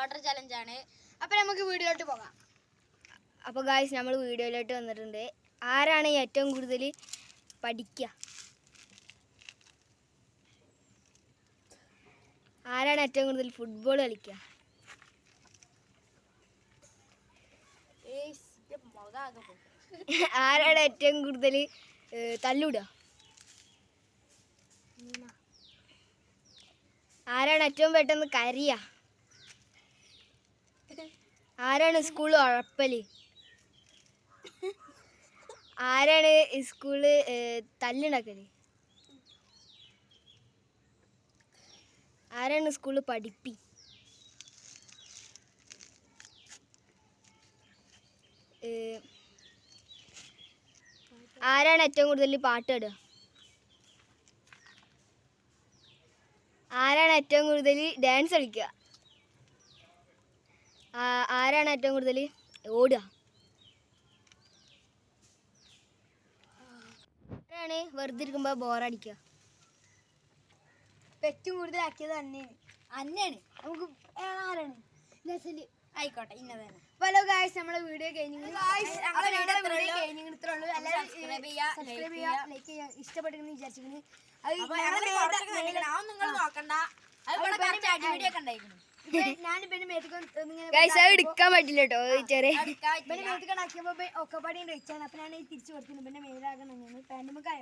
Water ചലഞ്ചാണ്. അപ്പോൾ നമുക്ക് വീഡിയോയിലോട്ട് പോകാം. അപ്പോൾ ഗായ്സ് നമ്മൾ വീഡിയോയിലോട്ട് വന്നിട്ടുണ്ട്. ആരാണ് ഏറ്റവും കൂടുതൽ പഠിക്കുക? ആരാണ് ഏറ്റവും കൂടുതൽ ഫുട്ബോൾ കളിക്കുക? ആരാണ് ഏറ്റവും കൂടുതൽ തല്ലുടുക? ആരാണ് ഏറ്റവും പെട്ടെന്ന് കരയുക? ആരാണ് സ്കൂളിൽ ഉഴപ്പല്? ആരാണ് സ്കൂളിൽ തല്ലുണ്ടാക്കല്? ആരാണ് സ്കൂളിൽ പഠിപ്പി? ആരാണ് ഏറ്റവും കൂടുതൽ പാട്ട് പാടുക? ആരാണ് ഏറ്റവും കൂടുതൽ ഡാൻസ് കളിക്കുക? ആരാണ് ഏറ്റവും കൂടുതൽ ഓടുക? ആരാണ് വെറുതെ ഇരിക്കുമ്പോൾ ബോറടിക്കുക? ഏറ്റവും കൂടുതലാക്കിയത് അന്നയാണ്. നമുക്ക് ആരാണ് ആയിക്കോട്ടെ ഇന്നതാണ്. ഹലോ ഗായ്സ്, നമ്മളെ വീഡിയോ കഴിഞ്ഞിട്ടുള്ളൂ. ഇഷ്ടപ്പെട്ടെന്ന് വിചാരിച്ചിരുന്നു. എടുക്കാൻ പറ്റില്ല കേട്ടോ. ചെറിയ മേത്തുക്കണാക്കിയപ്പോ ഒക്കെ പടി വെച്ചാണ്. അപ്പൊ ഞാൻ തിരിച്ചു കൊടുത്തിരുന്നു. പിന്നെ മേലാകണം പാൻറ്റുമൊക്കെ